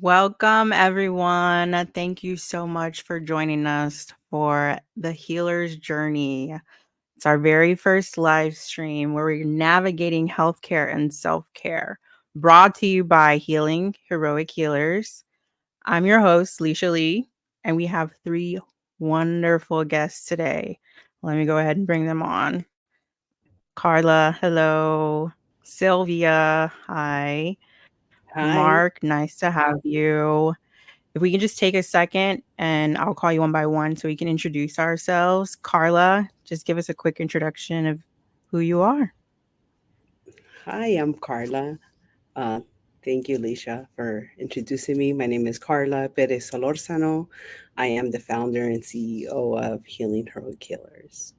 Welcome, everyone. Thank you so much for joining us for the Healer's Journey. It's our very first live stream where we're navigating healthcare and self care, brought to you by Healing Heroic Healers. I'm your host, Lisha Lee, and we have three wonderful guests today. Let me go ahead and bring them on. Carla, hello. Sylvia, hi. Hi. Mark, nice to have you. If we can just take a second and I'll call you one by one so we can introduce ourselves. Carla, just give us a quick introduction of who you are. Hi, I'm Carla. Uh, Thank you, Lisha, for introducing me. My name is Carla Perez Solorzano. I am the founder and CEO of Healing Heroic Healers.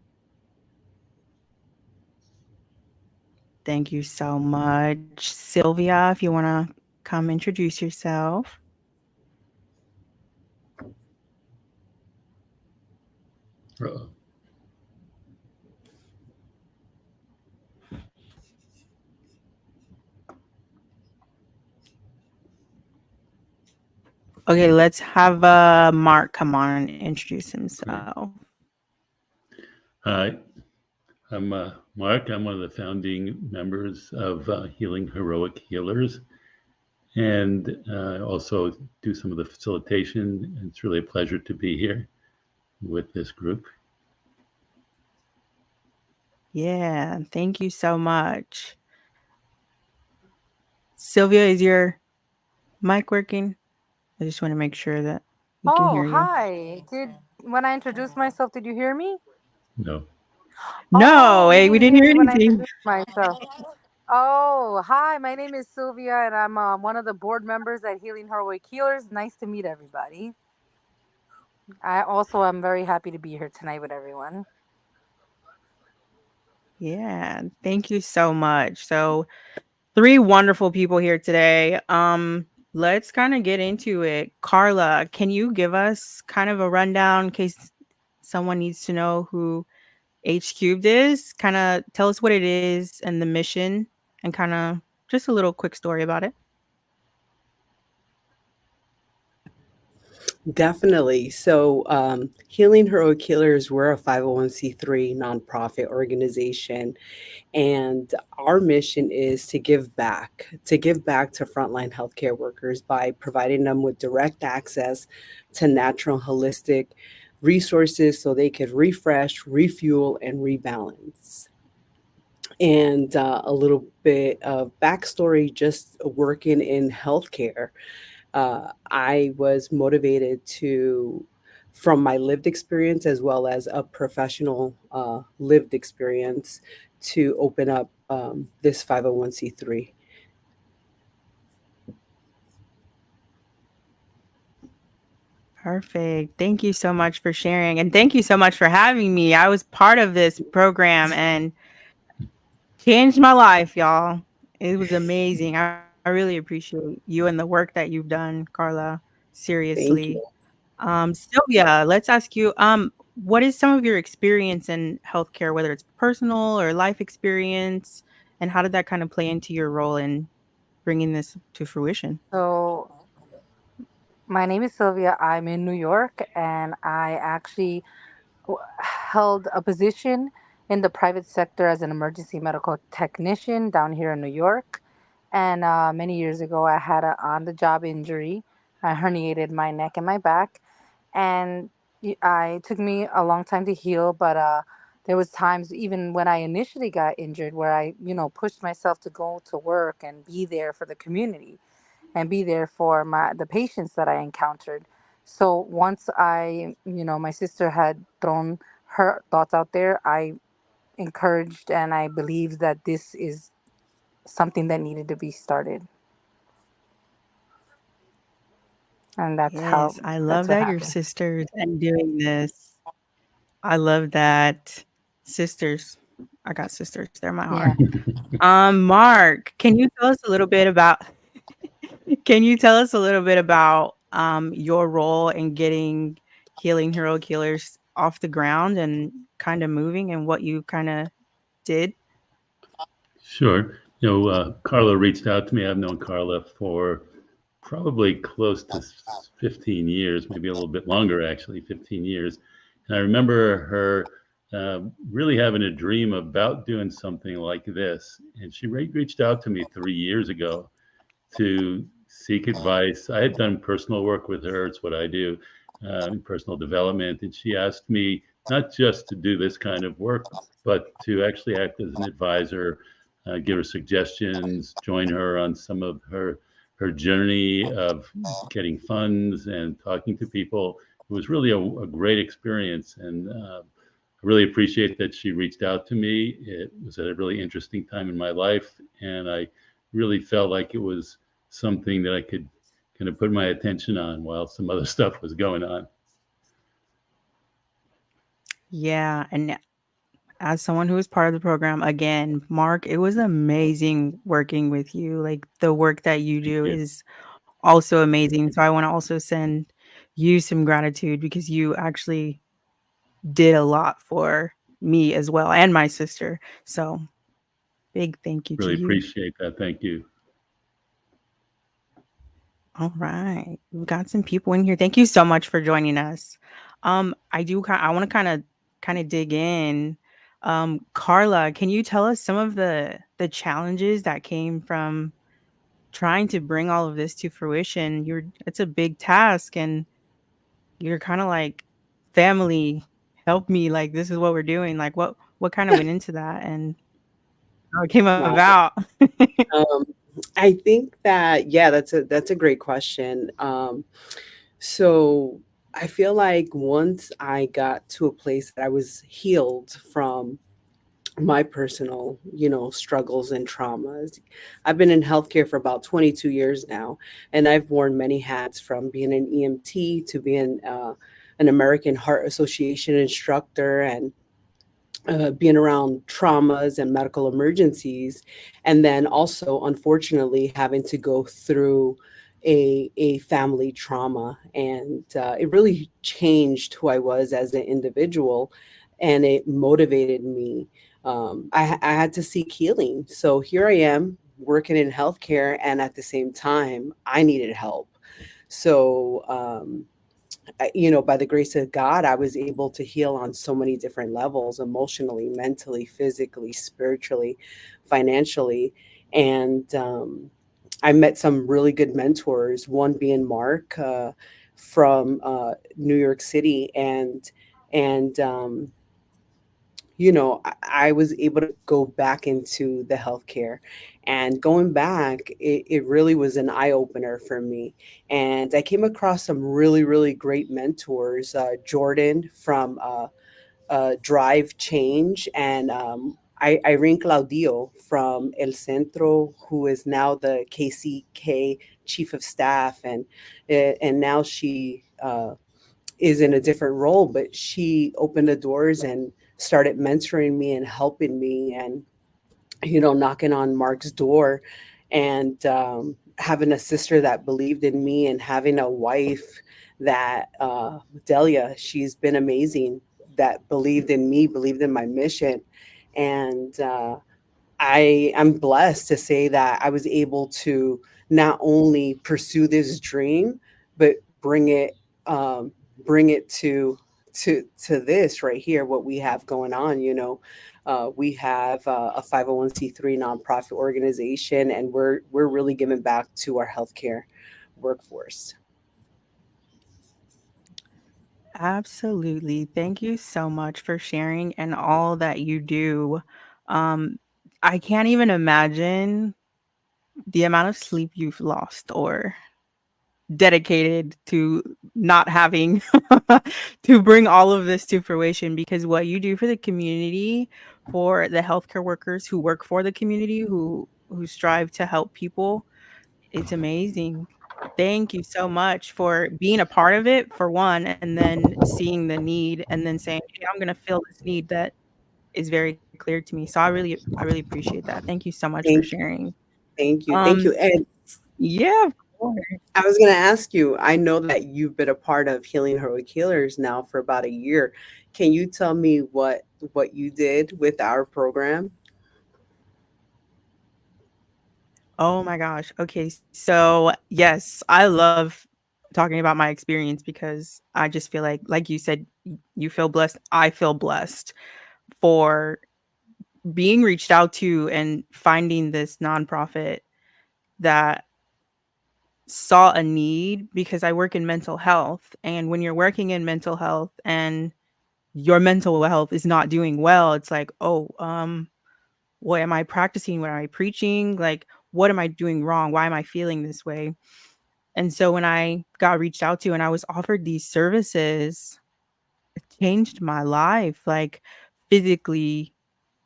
Thank you so much. Sylvia, if you want to come introduce yourself. Uh-oh. Okay, let's have Mark come on and introduce Great. himself. Hi, I'm Mark. I'm one of the founding members of Healing Heroic Healers, and also do some of the facilitation. It's really a pleasure to be here with this group. Yeah, thank you so much. Sylvia, is your mic working? I just want to make sure that we can Oh, hear you. hi. Did when I introduced myself, did you hear me? No, No, Oh, you hey, we didn't didn't hear hear me when I anything. introduced myself. Oh, hi. My name is Sylvia, and I'm one of the board members at Healing Heroic Healers. Nice to meet everybody. I also am very happy to be here tonight with everyone. Yeah, thank you so much. So, three wonderful people here today. Let's kind of get into it. Carla, can you give us kind of a rundown in case someone needs to know who H cubed is? Kind of tell us what it is and the mission and kind of just a little quick story about it. Definitely. Healing Heroic Healers, we're a 501c3 nonprofit organization, and our mission is to give back to frontline healthcare workers by providing them with direct access to natural, holistic resources so they could refresh, refuel, and rebalance. And a little bit of backstory, just working in healthcare. I was motivated from my lived experience as well as a professional lived experience, to open up this 501c3. Perfect. Thank you so much for sharing. And thank you so much for having me. I was part of this program and changed my life, y'all. It was amazing. I really appreciate you and the work that you've done, Carla. Thank Seriously. you. Sylvia, let's ask you, what is some of your experience in healthcare, whether it's personal or life experience, and how did that kind of play into your role in bringing this to fruition? So, my name is Sylvia. I'm in New York, and I actually held a position in the private sector as an emergency medical technician down here in New York. And many years ago, I had an on the job injury. I herniated my neck and my back. And it took me a long time to heal, but there was times even when I initially got injured where I, pushed myself to go to work and be there for the community and be there for the patients that I encountered. So once my sister had thrown her thoughts out there, I encouraged and I believed that this is something that needed to be started, and Yes, I love that's what that your happened. sisters and doing this. I love that. Sisters. I got sisters. They're my heart. Yeah. Mark, can you tell us a little bit about can you tell us a little bit about your role in getting Healing Hero Killers off the ground and kind of moving and what you kind of did? sure. Carla reached out to me. I've known Carla for probably close to 15 years, maybe a little bit longer, actually, 15 years. And I remember her really having a dream about doing something like this. And she reached out to me 3 years ago to seek advice. I had done personal work with her, it's what I do in personal development. And she asked me not just to do this kind of work, but to actually act as an advisor, give her suggestions, join her on some of her journey of getting funds and talking to people. It was really a great experience, and I really appreciate that she reached out to me. It was at a really interesting time in my life, and I really felt like it was something that I could kind of put my attention on while some other stuff was going on. Yeah, and as someone who was part of the program, again, Mark, it was amazing working with you. Like, the work that you Thank do you. is also amazing. So I wanna also send you some gratitude because you actually did a lot for me as well and my sister. So, big thank you to Really you. appreciate that. Thank you. All right. We've got some people in here. Thank you so much for joining us. I wanna kinda dig in. Carla, can you tell us some of the challenges that came from trying to bring all of this to fruition? It's a big task, and you're kinda like, "Family, help me, like, this is what we're doing." Like, what kinda went into that and how it came Wow. about? Um, I think that, yeah, that's a great question. So I feel like once I got to a place that I was healed from my personal, struggles and traumas. I've been in healthcare for about 22 years now, and I've worn many hats from being an EMT to being an American Heart Association instructor and being around traumas and medical emergencies, and then also, unfortunately, having to go through a family trauma. And it really changed who I was as an individual, and it motivated me. I had to seek healing. So here I am working in healthcare, and at the same time, I needed help. So, by the grace of God, I was able to heal on so many different levels: emotionally, mentally, physically, spiritually, financially. And I met some really good mentors, one being Mark from New York City. And I was able to go back into the healthcare. And going back, it really was an eye opener for me. And I came across some really, really great mentors: Jordan from Drive Change, and Irene Claudio from El Centro, who is now the KCK chief of staff. And now she is in a different role, but she opened the doors and started mentoring me and helping me, and knocking on Mark's door, and having a sister that believed in me, and having a wife that Delia, she's been amazing, that believed in me, believed in my mission. And I'm blessed to say that I was able to not only pursue this dream, but um, bring it to this right here, what we have going on. We have a 501c3 nonprofit organization, and we're really giving back to our healthcare workforce. Absolutely. Thank you so much for sharing and all that you do. Um, I can't even imagine the amount of sleep you've lost or dedicated to not having to bring all of this to fruition, because what you do for the community, for the healthcare workers who work for the community, who strive to help people, it's amazing. Thank you so much for being a part of it, for one, and then seeing the need and then saying, "Hey, I'm gonna fill this need that is very clear to me." So I really appreciate that. Thank you so much for Thank sharing. thank you. Um, And yeah, of course. I was going to ask you, I know that you've been a part of Healing Heroic Healers now for about a year. Can you tell me what you did with our program? Oh my gosh. Okay, so yes, I love talking about my experience because I just feel like you said, you feel blessed. I feel blessed for being reached out to and finding this nonprofit that saw a need because I work in mental health. And when you're working in mental health and your mental health is not doing well, it's like, oh, what am I practicing? What am I preaching? Like, what am I doing wrong? Why am I feeling this way? And so when I got reached out to and I was offered these services, it changed my life, like physically,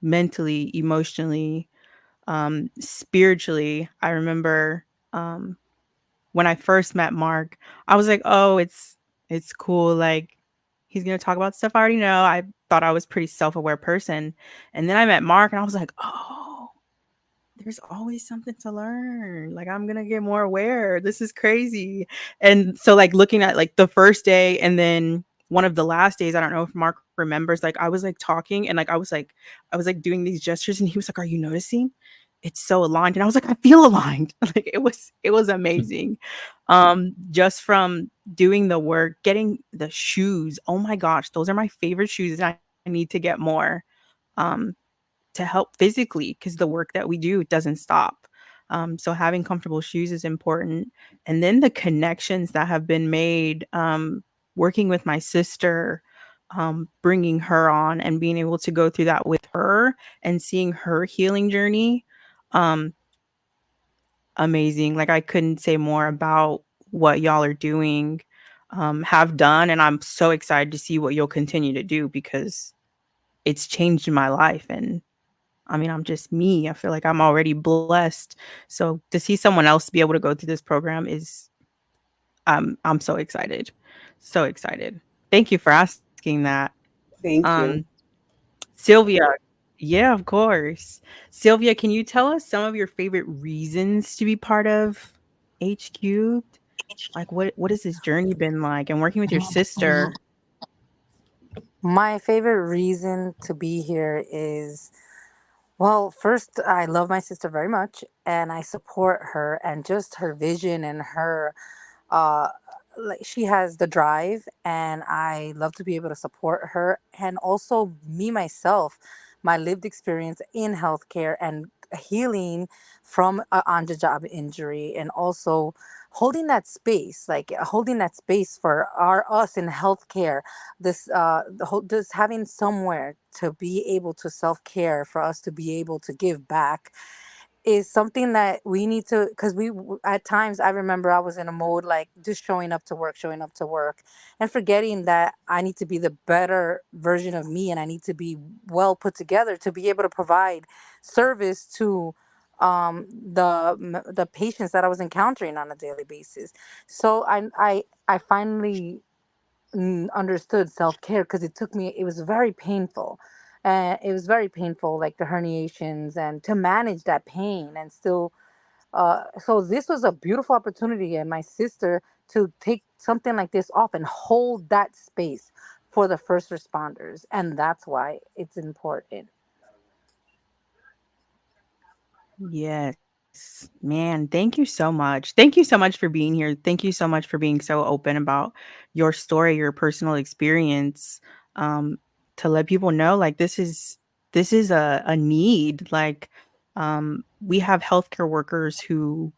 mentally, emotionally, spiritually. I remember when I first met Mark, I was like, "Oh, it's cool, like, he's gonna talk about stuff I already know." I thought I was a pretty self-aware person, and then I met Mark, and I was like, "Oh, there's always something to learn. Like, I'm gonna get more aware. This is crazy." And so, like, looking at, like, the first day and then one of the last days, I don't know if Mark remembers, like, I was, like, talking and, like, I was, like, doing these gestures, and he was like, "Are you noticing? It's so aligned." And I was like, "I feel aligned." Like, it was amazing. Just from doing the work, getting the shoes. Oh my gosh, those are my favorite shoes, and I need to get more. Um, to help physically because the work that we do doesn't stop. So having comfortable shoes is important. And then the connections that have been made, working with my sister, bringing her on and being able to go through that with her and seeing her healing journey, um, amazing. Like I couldn't say more about what y'all are doing, have done, and I'm so excited to see what you'll continue to do because it's changed my life and I mean, I'm just me. I feel like I'm already blessed. So to see someone else be able to go through this program is I'm so excited. So excited. Thank you for asking that. Thank Um you. Sylvia, yeah, of course. Sylvia, can you tell us some of your favorite reasons to be part of H Cubed? Like what has this journey been like and working with your sister? My favorite reason to be here is, well, first, I love my sister very much and I support her and just her vision and her uh like she has the drive and I love to be able to support her, and also me myself, my lived experience in healthcare and healing from on the job injury, and also holding that space, like holding that space for our us in healthcare, this the whole, just having somewhere to be able to self-care, for us to be able to give back, is something that we need to, because at times I remember I was in a mode like just showing up to work and forgetting that I need to be the better version of me and I need to be well put together to be able to provide service to the patients that I was encountering on a daily basis. So I finally understood self-care, because it was very painful. It was very painful, like the herniations, and to manage that pain and still, so this was a beautiful opportunity, and my sister, to take something like this off and hold that space for the first responders, and that's why it's important. Yes. Man, thank you so much. Thank you so much for being here. Thank you so much for being so open about your story, your personal experience, um, to let people know like this is a need. Like we have healthcare workers who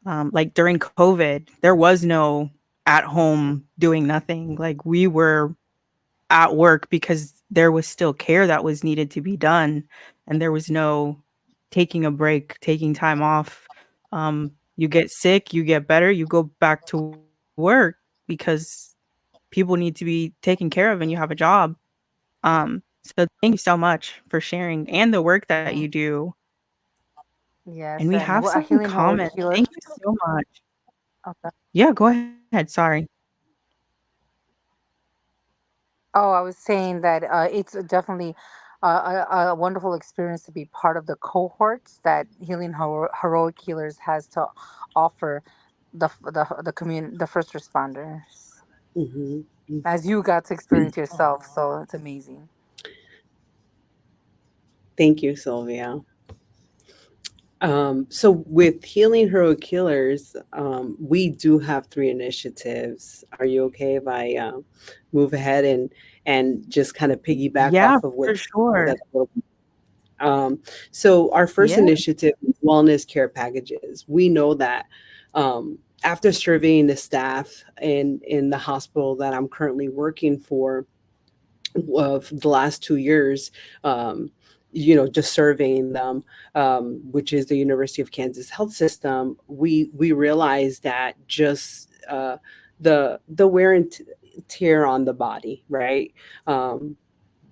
like during COVID, there was no at home doing nothing. Like we were at work because there was still care that was needed to be done and there was no taking a break, taking time off. You get sick, you get better, you go back to work because people need to be taken care of and you have a job. So thank you so much for sharing and the work that you Mm. do. And Yes, we and have what some healing heroic comments. healer. Thank you so much. Okay. Yeah, go ahead. Sorry. Oh, I was saying that it's definitely a wonderful experience to be part of the cohorts that heroic healers has to offer the community, the first responders, Hmm. as you got to experience yourself. So it's amazing. Thank you, Sylvia. So with Healing Heroic Healers, we do have three initiatives. Are you okay if I move ahead and just kind of piggyback Yeah, off of for what you sure. said a little bit? So our first Yeah. initiative is wellness care packages. We know that after surveying the staff in the hospital that I'm currently working for, of the last 2 years, just surveying them, which is the University of Kansas Health System, we realized that just the wear and tear on the body, right? Um,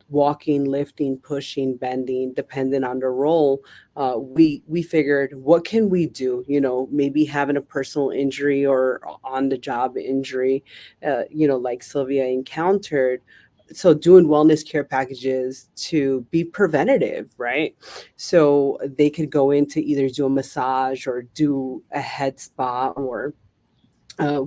Walking, lifting, pushing, bending, depending on the role, we figured, what can we do? Maybe having a personal injury or on the job injury, like Sylvia encountered. So doing wellness care packages to be preventative, right? So they could go in to either do a massage or do a head spa, or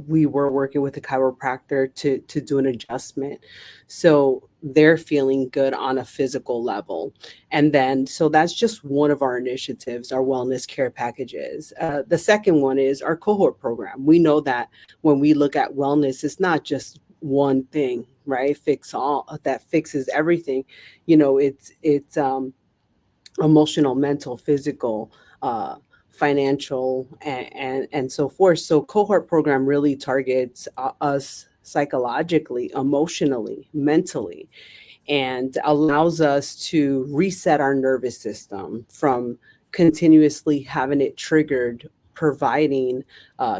we were working with a chiropractor to do an adjustment, so they're feeling good on a physical level. And then, so that's just one of our initiatives, our wellness care packages. The second one is our cohort program. We know that when we look at wellness, it's not just one thing, right? Fix all that fixes everything. It's emotional, mental, physical, financial, and so forth. So cohort program really targets us psychologically, emotionally, mentally, and allows us to reset our nervous system from continuously having it triggered, providing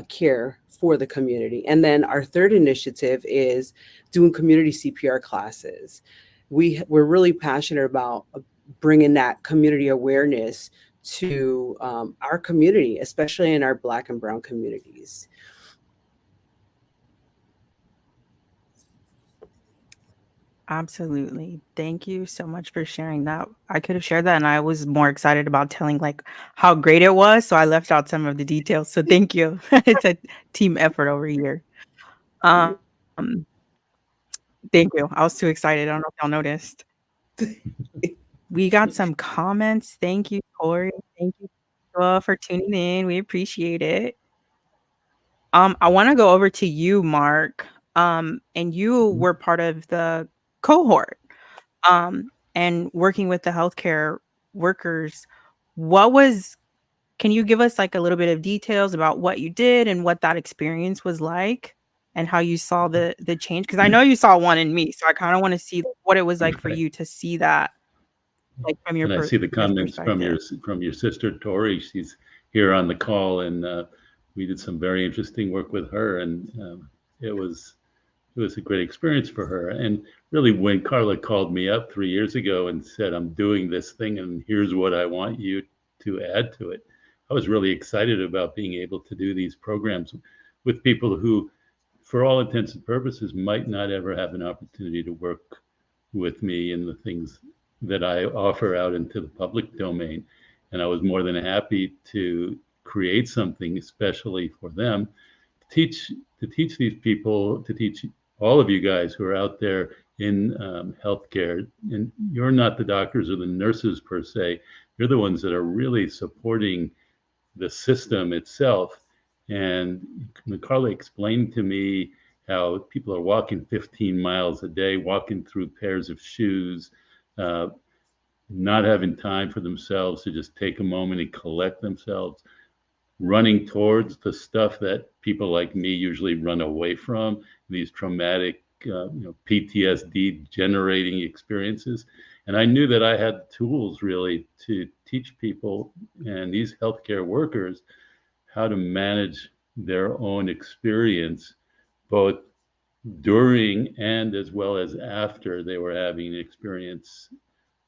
care for the community. And then our third initiative is doing community CPR classes. We're really passionate about bringing that community awareness to our community, especially in our Black and Brown communities. Absolutely. Thank you so much for sharing that. I could have shared that and I was more excited about telling like how great it was, so I left out some of the details. So thank you. It's a team effort over here. Um, Thank you. I was too excited. I don't know if y'all noticed. We got some comments. Thank you, Corey. Thank you for tuning in. We appreciate it. I wanna go over to you, Mark. And you were part of the cohort, and working with the healthcare workers. What was Can you give us, like, a little bit of details about what you did and what that experience was like, and how you saw the change? Because I know you saw one in me, so I kinda wanna see what it was like for Okay. you to see that, like, from your And I see the comments perspective. from your sister Tori. She's here on the call, and we did some very interesting work with her, and it was it was a great experience for her. And really, when Carla called me up 3 years ago and said, "I'm doing this thing, and here's what I want you to add to it," I was really excited about being able to do these programs with people who, for all intents and purposes, might not ever have an opportunity to work with me in the things that I offer out into the public domain. And I was more than happy to create something especially for them, teach to teach these people, to teach all of you guys who are out there in healthcare. And you're not the doctors or the nurses per se, you're the ones that are really supporting the system itself. And Carla explained to me how people are walking 15 miles a day, walking through pairs of shoes, uh, not having time for themselves to just take a moment and collect themselves, running towards the stuff that people like me usually run away from, these traumatic, PTSD generating experiences. And I knew that I had tools really to teach people and these healthcare workers how to manage their own experience, both during and as well as after they were having an experience,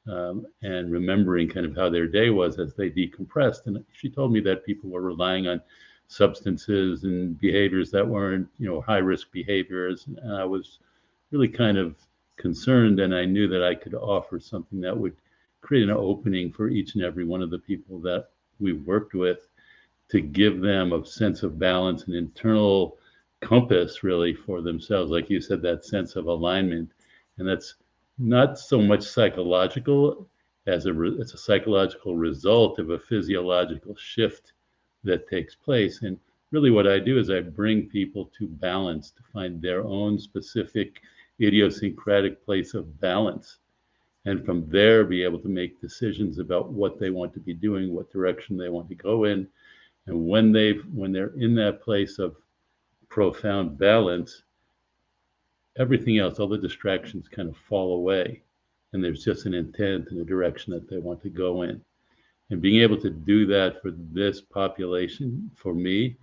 and remembering kind of how their day was as they decompressed. And she told me that people were relying on substances and behaviors that weren't, high risk behaviors. And I was really kind of concerned, and I knew that I could offer something that would create an opening for each and every one of the people that we worked with, to give them a sense of balance and internal compass really for themselves. Like you said, that sense of alignment. And that's not so much psychological it's a psychological result of a physiological shift that takes place. And really what I do is I bring people to balance, to find their own specific idiosyncratic place of balance, and from there be able to make decisions about what they want to be doing, what direction they want to go in. And when they're in that place of profound balance, everything else, all the distractions kind of fall away, and there's just an intent and a direction that they want to go in. And being able to do that for this population, for me,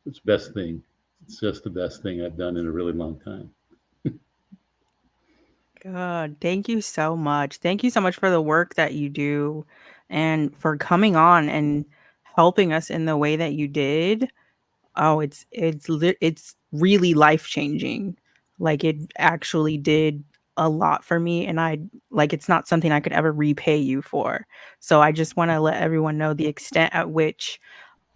it's the best thing. It's just the best thing I've done in a really long time. Good. Thank you so much. Thank you so much for the work that you do and for coming on and helping us in the way that you did. Oh, it's really life-changing. Like, it actually did a lot for me, and it's not something I could ever repay you for. So I just wanna let everyone know the extent at which,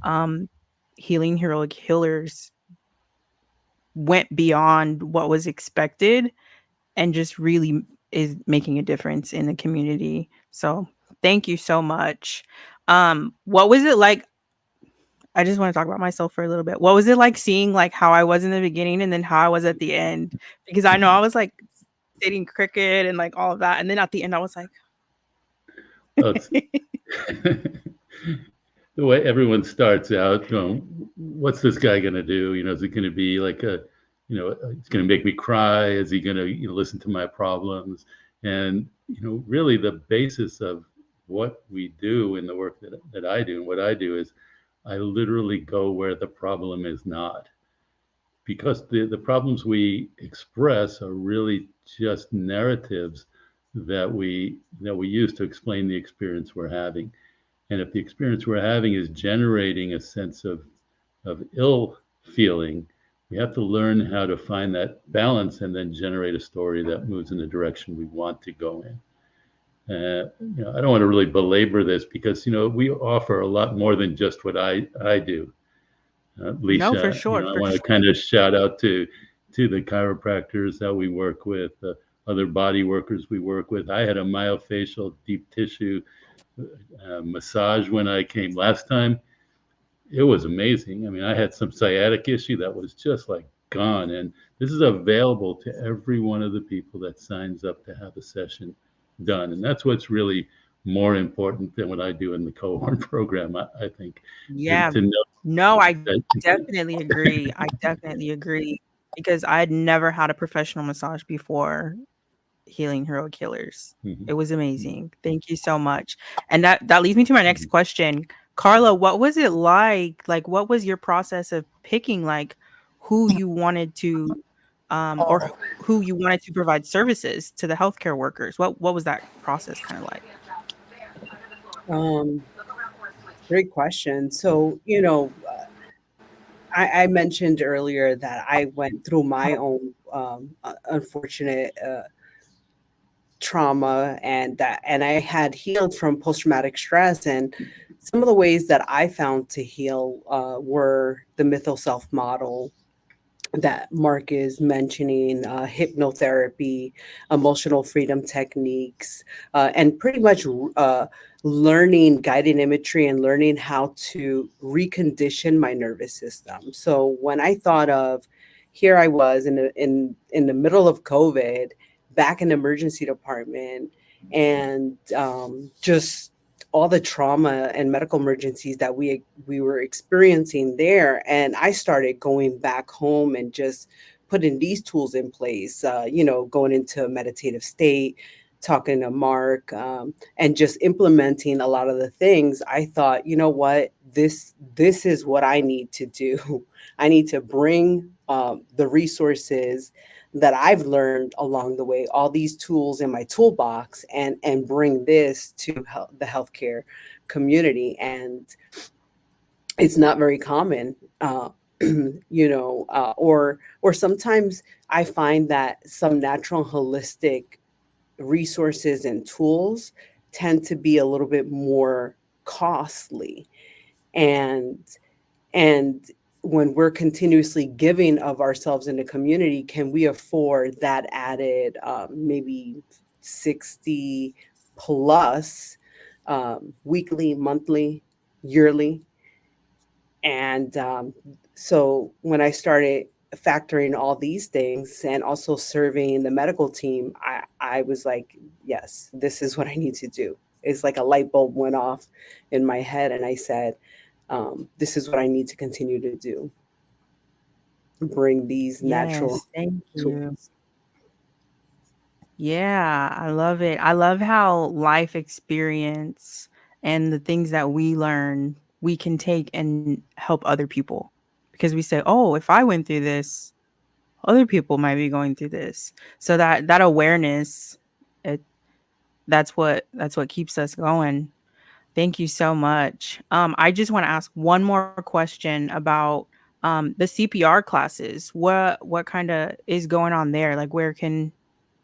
um, Healing Heroic Healers went beyond what was expected and just really is making a difference in the community. So, thank you so much. What was it like? I just want to talk about myself for a little bit. What was it like seeing like how I was in the beginning and then how I was at the end? Because I know I was like sitting cricket and like all of that, and then at the end I was like, Well, the way everyone starts out going, what's this guy going to do? Is it going to be like it's going to make me cry? Is he going to listen to my problems? And, really the basis of what we do in the work that I do and what I do is I literally go where the problem is not. Because the problems we express are really just narratives that we use to explain the experience we're having. And if the experience we're having is generating a sense of ill feeling, we have to learn how to find that balance and then generate a story that moves in the direction we want to go in. I don't want to really belabor this because we offer a lot more than just what I do. no, for Lisha, sure, I for want to sure. kind of shout out to the chiropractors that we work with, other body workers we work with. I had a myofascial deep tissue massage when I came last time. It was amazing. I mean, I had some sciatic issue that was just like gone. And this is available to every one of the people that signs up to have a session done. And that's what's really more important than what I do in the cohort program, I think, Yeah. to know No, I that. definitely agree. I definitely agree because I'd never had a professional massage before Healing Heroic Healers. Mhm, It was amazing. Thank you so much. And that leads me to my next mhm. question. Carla, what was it like? Like, what was your process of picking like who you wanted to or who you wanted to provide services to the healthcare workers? What was that process kind of like? Um, Great question. So, I mentioned earlier that I went through my own unfortunate trauma, and I had healed from post-traumatic stress. And some of the ways that I found to heal were the mytho self model that Mark is mentioning, hypnotherapy, emotional freedom techniques, and pretty much learning guided imagery and learning how to recondition my nervous system. So when I thought of, here I was in the middle of COVID, back in the emergency department, and just all the trauma and medical emergencies that we were experiencing there. And I started going back home and just putting these tools in place, going into a meditative state, talking to Mark, and just implementing a lot of the things. I thought, you know what, this is what I need to do. I need to bring the resources that I've learned along the way, all these tools in my toolbox, and bring this to the healthcare community. And it's not very common, or sometimes I find that some natural holistic resources and tools tend to be a little bit more costly. And and when we're continuously giving of ourselves in the community, can we afford that added maybe 60 plus weekly, monthly, yearly. And so when I started factoring all these things and also serving the medical team, I was like, yes, this is what I need to do. It's like a light bulb went off in my head, and I said, this is what I need to continue to do, bring these natural Yes, thank you. tools. Yeah, I love it. I love how life experience and the things that we learn, we can take and help other people. Because we say, "Oh, if I went through this, other people might be going through this." So that awareness, it that's what keeps us going. Thank you so much. I just want to ask one more question about the CPR classes. What kind of is going on there? Like, where can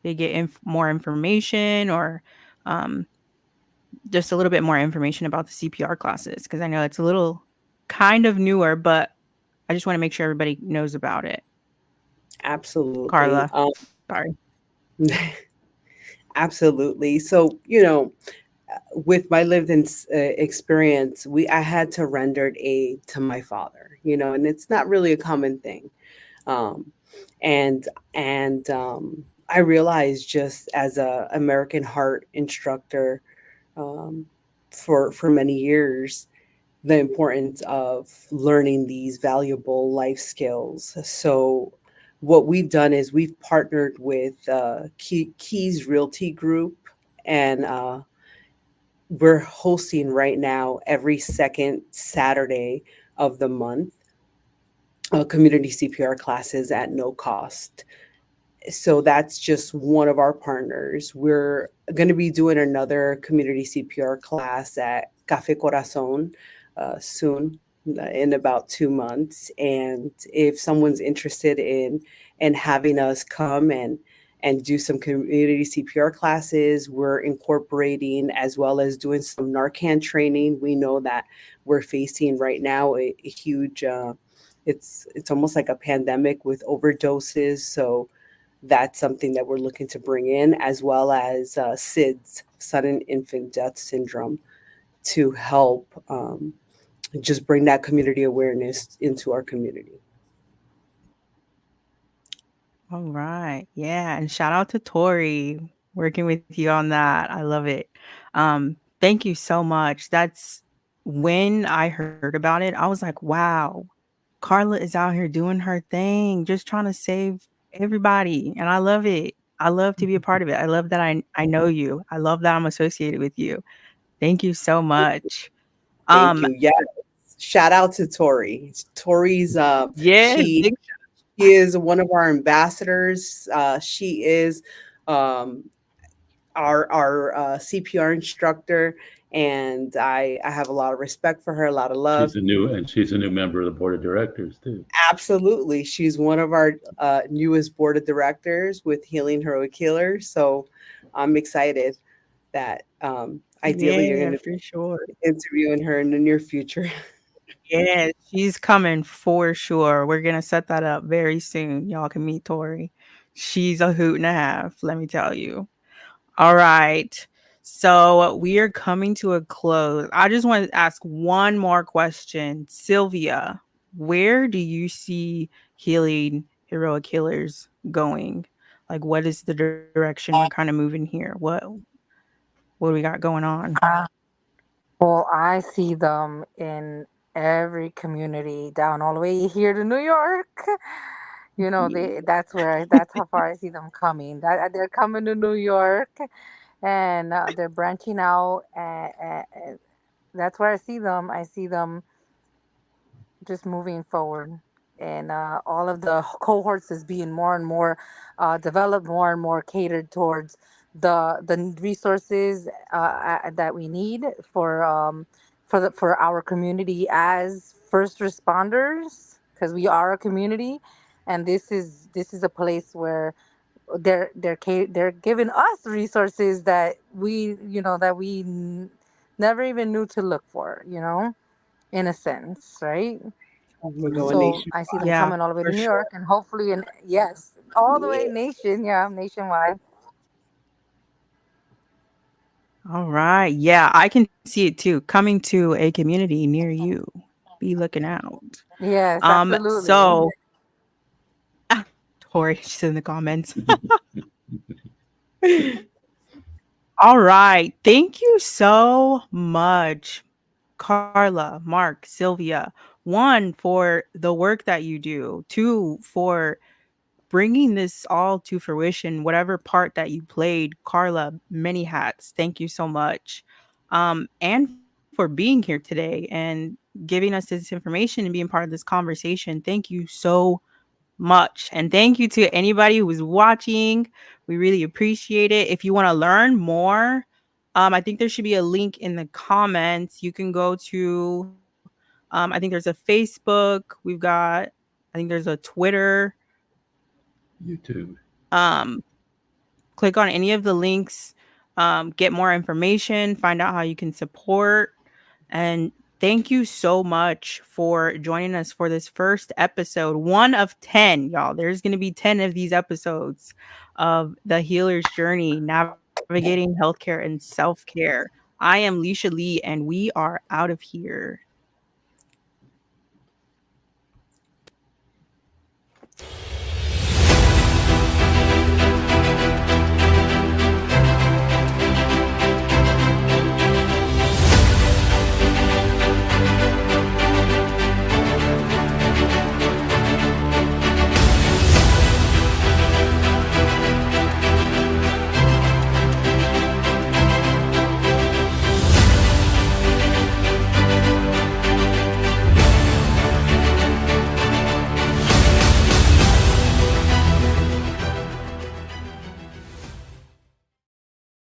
they get more information, or um, just a little bit more information about the CPR classes? Because I know it's a little kind of newer, but I just want to make sure everybody knows about it. Absolutely. Carla, sorry. Absolutely. So, with my lived in experience, I had to render aid to my father, and it's not really a common thing. Um, and I realized, just as a American Heart instructor, um, for many years, the importance of learning these valuable life skills. So what we've done is we've partnered with Keys Realty Group, and we're hosting right now every second Saturday of the month community CPR classes at no cost. So that's just one of our partners. We're going to be doing another community CPR class at Cafe Corazon soon, in about 2 months. And if someone's interested in having us come and do some community CPR classes, we're incorporating, as well as doing some Narcan training. We know that we're facing right now a huge it's almost like a pandemic with overdoses. So that's something that we're looking to bring in, as well as SIDS, sudden infant death syndrome, to help just bring that community awareness into our community. All right. Yeah. And shout out to Tori working with you on that. I love it. Thank you so much. That's when I heard about it, I was like, wow, Carla is out here doing her thing, just trying to save everybody. And I love it. I love to be a part of it. I love that I know you. I love that I'm associated with you. Thank you so much. Thank Um, you. Yes. Shout out to Tori. Tori's yes, she big she is one of our ambassadors. She is um, our CPR instructor, and I have a lot of respect for her, a lot of love. She's a new member of the board of directors too. Absolutely, she's one of our newest board of directors with Healing Heroic Healers. So I'm excited that ideally you're going yeah, to for sure. be interviewing her in the near future. Yeah, she's coming for sure. We're gonna set that up very soon. Y'all can meet Tori. She's a hoot and a half, let me tell you. All right. So we are coming to a close. I just want to ask one more question. Sylvia, where do you see healing heroic healers going? Like, what is the direction we're kind of moving here? What do we got going on? Uh, well, I see them in every community down all the way here to New York. That's how far I see them coming. That they're coming to New York, and they're branching out, and that's where I see them. I see them just moving forward, and all of the cohorts is being more and more developed, more and more catered towards the resources that we need for our community as first responders, because we are a community, and this is a place where they're giving us resources that we never even knew to look for, in a sense, right? We're going So I see them nationwide Yeah, coming all the way to for New sure. York, and hopefully, and yes, all the way Yeah. nationwide. All right. Yeah, I can see it too. Coming to a community near you. Be looking out. Yes, absolutely. So Tori, she's in the comments. All right. Thank you so much, Carla, Mark, Sylvia. One, for the work that you do. Two, for bringing this all to fruition, whatever part that you played. Carla, many hats. Thank you so much. And for being here today and giving us this information and being part of this conversation. Thank you so much. And thank you to anybody who was watching. We really appreciate it. If you want to learn more, I think there should be a link in the comments. You can go to, I think there's a Facebook. We've got, I think there's a Twitter. YouTube. Um, Click on any of the links, get more information, find out how you can support. And thank you so much for joining us for this first episode, one of 10, y'all. There's going to be 10 of these episodes of The Healer's Journey, navigating healthcare and self care. I am Lisha Lee, and we are out of here.